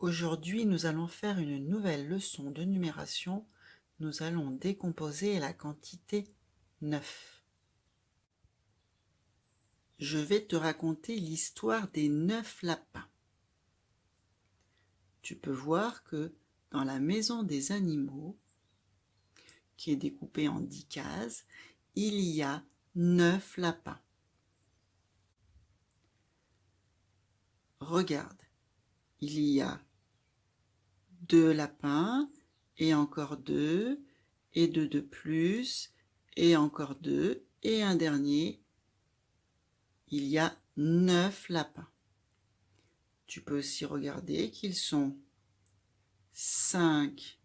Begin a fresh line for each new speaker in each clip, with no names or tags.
Aujourd'hui, nous allons faire une nouvelle leçon de numération. Nous allons décomposer la quantité 9. Je vais te raconter l'histoire des 9 lapins. Tu peux voir que dans la maison des animaux, qui est découpée en 10 cases, il y a 9 lapins. Regarde, il y a 2 lapins, et encore 2, et 2 de plus, et encore 2, et un dernier. Il y a 9 lapins. Tu peux aussi regarder qu'ils sont 5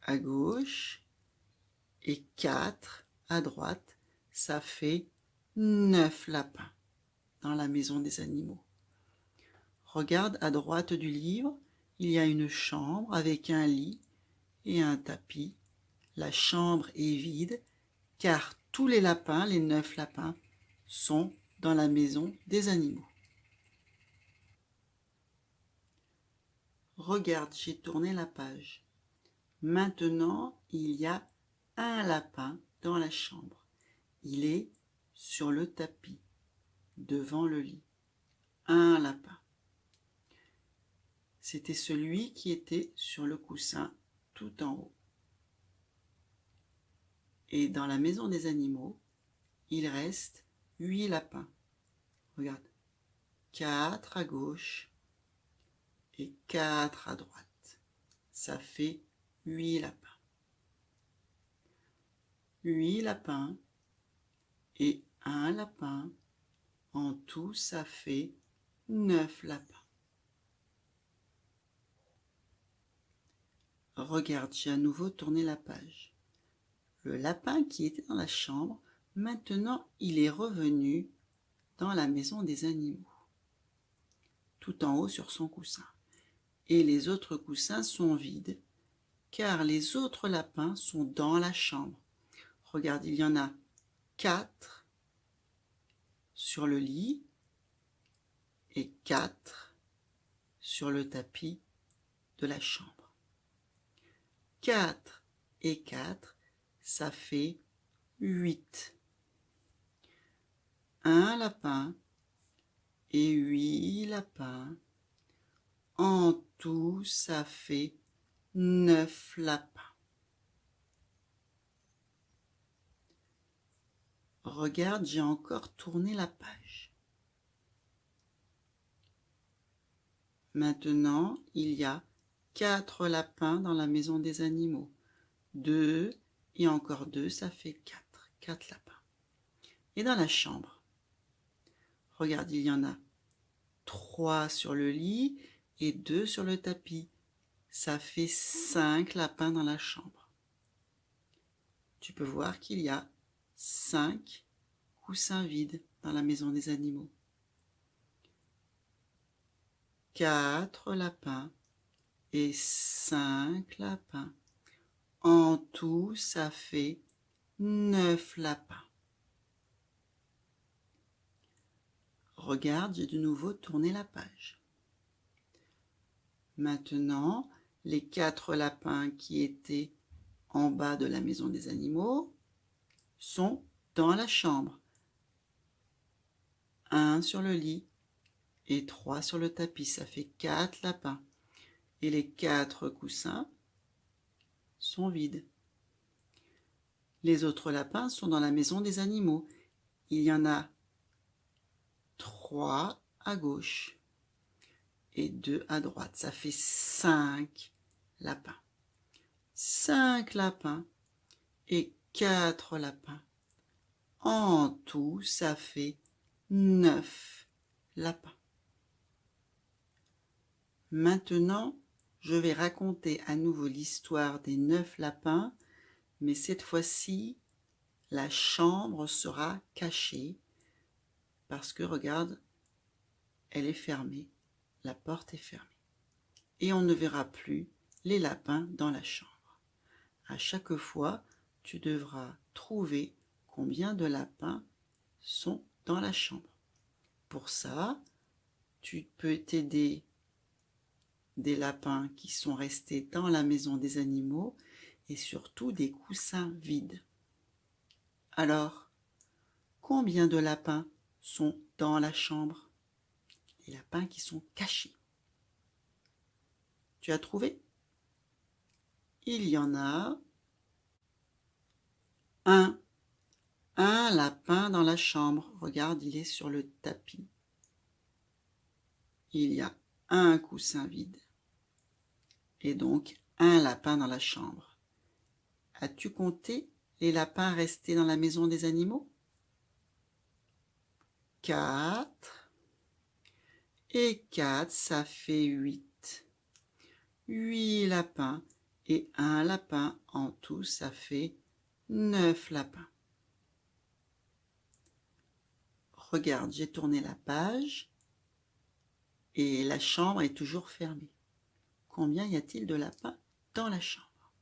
à gauche et 4 à droite. Ça fait 9 lapins dans la maison des animaux. Regarde à droite du livre, il y a une chambre avec un lit et un tapis. La chambre est vide car tous les lapins, les 9 lapins, sont dans la maison des animaux. Regarde, j'ai tourné la page. Maintenant, il y a un lapin dans la chambre. Il est sur le tapis, devant le lit. Un lapin. C'était celui qui était sur le coussin tout en haut. Et dans la maison des animaux, il reste 8 lapins. Regarde, 4 à gauche et 4 à droite. Ça fait 8 lapins. 8 lapins et un lapin. En tout, ça fait 9 lapins. Regarde, j'ai à nouveau tourné la page. Le lapin qui était dans la chambre, maintenant il est revenu dans la maison des animaux, tout en haut sur son coussin. Et les autres coussins sont vides, car les autres lapins sont dans la chambre. Regarde, il y en a 4 sur le lit et 4 sur le tapis de la chambre. 4 et 4, ça fait 8. Un lapin et 8 lapins. En tout, ça fait 9 lapins. Regarde, j'ai encore tourné la page. Maintenant, il y a 4 lapins dans la maison des animaux. 2 et encore 2, ça fait 4. 4 lapins. Et dans la chambre, regarde, il y en a 3 sur le lit et 2 sur le tapis. Ça fait 5 lapins dans la chambre. Tu peux voir qu'il y a 5 coussins vides dans la maison des animaux. 4 lapins et 5 lapins. En tout, ça fait 9 lapins. Regarde, j'ai de nouveau tourné la page. Maintenant, les 4 lapins qui étaient en bas de la maison des animaux sont dans la chambre. 1 sur le lit et 3 sur le tapis. Ça fait 4 lapins. Et les 4 coussins sont vides. Les autres lapins sont dans la maison des animaux. Il y en a 3 à gauche et 2 à droite. Ça fait 5 lapins. 5 lapins et 4 lapins. En tout, ça fait 9 lapins. Maintenant, je vais raconter à nouveau l'histoire des 9 lapins, mais cette fois-ci, la chambre sera cachée parce que, regarde, elle est fermée, la porte est fermée. Et on ne verra plus les lapins dans la chambre. À chaque fois, tu devras trouver combien de lapins sont dans la chambre. Pour ça, tu peux t'aider des lapins qui sont restés dans la maison des animaux et surtout des coussins vides. Alors, combien de lapins sont dans la chambre? Les lapins qui sont cachés. Tu as trouvé? Il y en a un. Un lapin dans la chambre. Regarde, il est sur le tapis. Il y a un coussin vide. Et donc, un lapin dans la chambre. As-tu compté les lapins restés dans la maison des animaux? 4. Et 4, ça fait 8. 8 lapins et un lapin. En tout, ça fait 9 lapins. Regarde, j'ai tourné la page et la chambre est toujours fermée. Combien y a-t-il de lapins dans la chambre?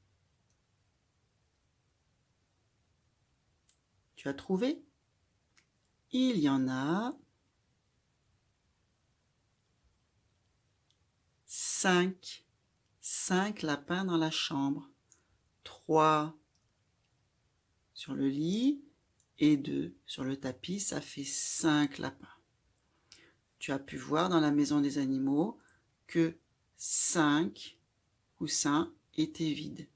Tu as trouvé? Il y en a 5. 5 lapins dans la chambre. 3 sur le lit et 2 sur le tapis, ça fait 5 lapins. Tu as pu voir dans la maison des animaux que 5 coussins étaient vides.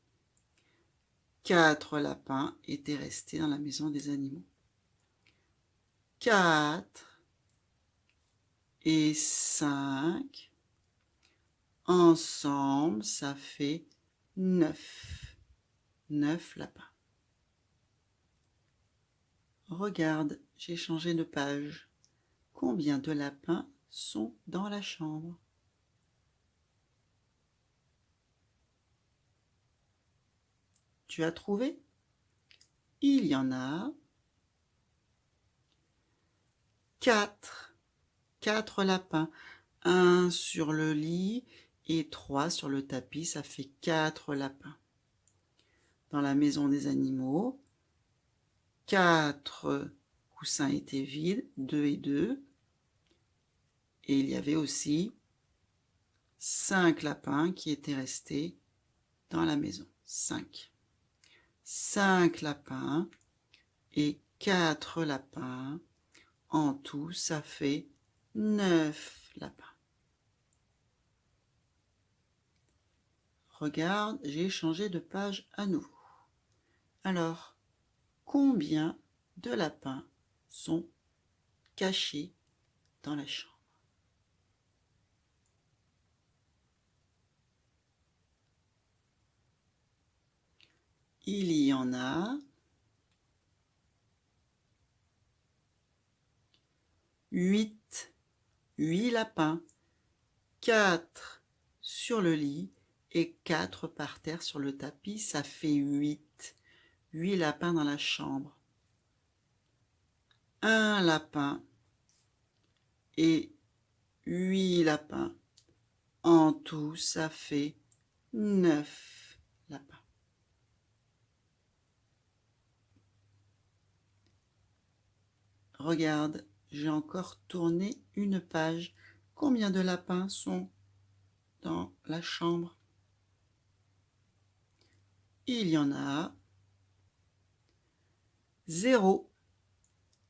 4 lapins étaient restés dans la maison des animaux. 4 et 5, ensemble, ça fait 9. 9 lapins. Regarde, j'ai changé de page. Combien de lapins sont dans la chambre? Tu as trouvé? Il y en a 4. 4 lapins. 1 sur le lit et 3 sur le tapis, ça fait 4 lapins. Dans la maison des animaux, 4 coussins étaient vides, 2 et 2. Et il y avait aussi 5 lapins qui étaient restés dans la maison. 5. 5 lapins et 4 lapins. En tout, ça fait 9 lapins. Regarde, j'ai changé de page à nouveau. Alors, combien de lapins sont cachés dans la chambre? Il y en a 8. 8 lapins. 4 sur le lit et 4 par terre sur le tapis, ça fait 8. 8 lapins dans la chambre. Un lapin et 8 lapins. En tout, ça fait 9 lapins. Regarde, j'ai encore tourné une page. Combien de lapins sont dans la chambre? Il y en a 0.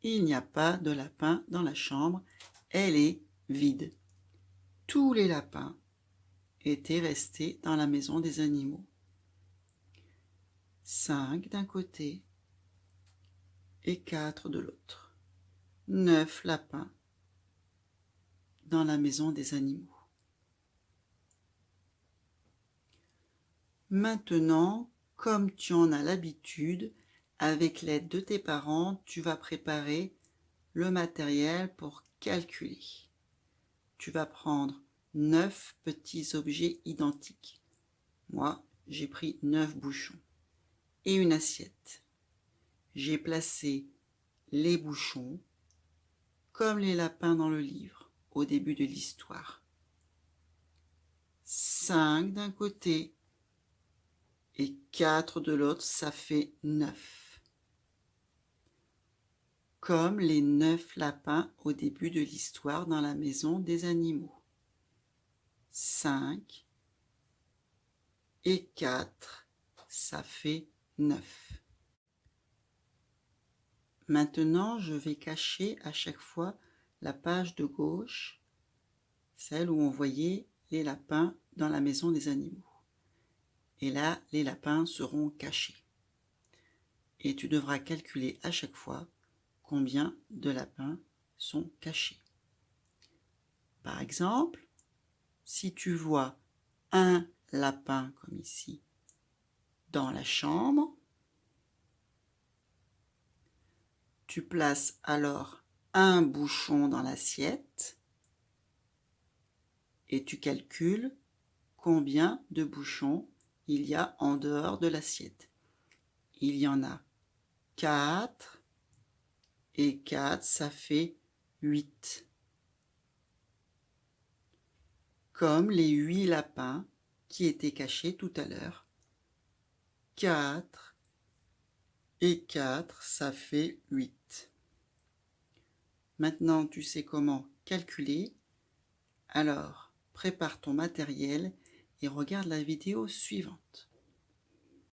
Il n'y a pas de lapin dans la chambre. Elle est vide. Tous les lapins étaient restés dans la maison des animaux. 5 d'un côté et 4 de l'autre. 9 lapins dans la maison des animaux. Maintenant, comme tu en as l'habitude, avec l'aide de tes parents, tu vas préparer le matériel pour calculer. Tu vas prendre 9 petits objets identiques. Moi, j'ai pris 9 bouchons et une assiette. J'ai placé les bouchons comme les lapins dans le livre au début de l'histoire. 5 d'un côté et 4 de l'autre, ça fait 9. comme les 9 lapins au début de l'histoire dans la maison des animaux. 5 et 4, ça fait 9. Maintenant, je vais cacher à chaque fois la page de gauche, celle où on voyait les lapins dans la maison des animaux. Et là, les lapins seront cachés. Et tu devras calculer à chaque fois combien de lapins sont cachés. Par exemple, si tu vois un lapin, comme ici, dans la chambre, tu places alors un bouchon dans l'assiette et tu calcules combien de bouchons il y a en dehors de l'assiette. Il y en a 4 et 4, ça fait 8. Comme les 8 lapins qui étaient cachés tout à l'heure. 4 et 4, ça fait 8. Maintenant, tu sais comment calculer. Alors, prépare ton matériel et regarde la vidéo suivante.